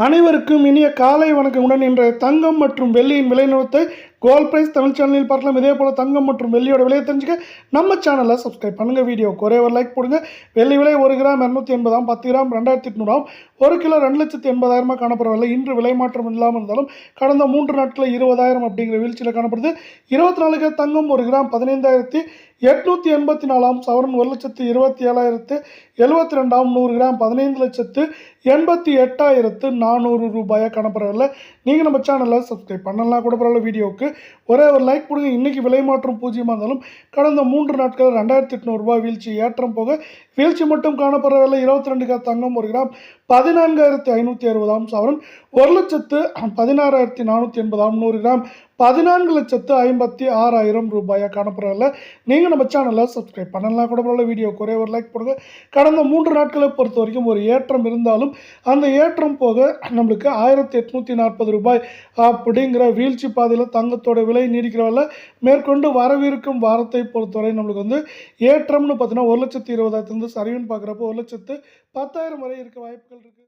அனைவருக்கும் இனிய காலை வணக்கமுடன் இன்றைய தங்கம் மற்றும் வெள்ளியின் விலை நிலவரத்தை கோல்ட் பிரைஸ் தமிழ் சேனலில் பார்க்கலாம். இதே போல் தங்கம் மற்றும் வெள்ளியோட விலையை தெரிஞ்சுக்க நம்ம சேனலை சப்ஸ்கிரைப் பண்ணுங்கள். வீடியோக்கு ஒரே ஒரு லைக் போடுங்க. வெள்ளி விலை 1 கிராம் 280, 10 கிராம் 2800, 1 கிலோ 2,80,000 காணப்படவில்லை. இன்று விலை மாற்றம் இல்லாமல் இருந்தாலும் கடந்த 3 நாட்களில் 20,000 அப்படிங்கிற வீழ்ச்சியில் காணப்படுது. 24 தங்கம் 1 கிராம் 15,884, சவரன் 1,27,072, 100 கிராம் 15,88,400 ரூபாயாக காணப்படவில்லை. நீங்கள் நம்ம சேனலில் சப்ஸ்கிரைப் பண்ணலாம் கூட பரவாயில்ல. வீடியோவுக்கு ஒரே ஒரு லைக் கொடுங்க. இன்றைக்கி விலை மாற்றம் பூஜ்ஜியமாக இருந்தாலும் கடந்த 3 நாட்கள் 2,800 ரூபாய் வீழ்ச்சி ஏற்றம் போக வீழ்ச்சி மட்டும் காணப்படவில்லை. 22 தங்கம் 1 கிராம் 14,560, சவரன் 1,16,480, 100 கிராம் 14,56,000 ரூபாயாக காணப்படவில்லை. நீங்கள் நம்ம சேனலில் சப்ஸ்கிரைப் பண்ணலாம் கூட பரவாயில்ல. வீடியோவுக்கு ஒரே ஒரு லைக் போடுங்க. கடந்த 3 நாட்களை பொறுத்த வரைக்கும் ஒரு ஏற்றம் இருந்தாலும் அந்த ஏற்றம் போக நம்மளுக்கு 1,840 ரூபாய் அப்படிங்கிற வீழ்ச்சி பாதையில் தங்கத்தோட விலை நீடிக்கிறவல்ல. மேற்கொண்டு வரவிருக்கும் வாரத்தை பொறுத்தவரை நம்மளுக்கு வந்து ஏற்றம்னு பார்த்தீங்கன்னா 1,20,000 சரிவுன்னு பார்க்குறப்போ 1,10,000 வரை இருக்க வாய்ப்புகள் இருக்குது.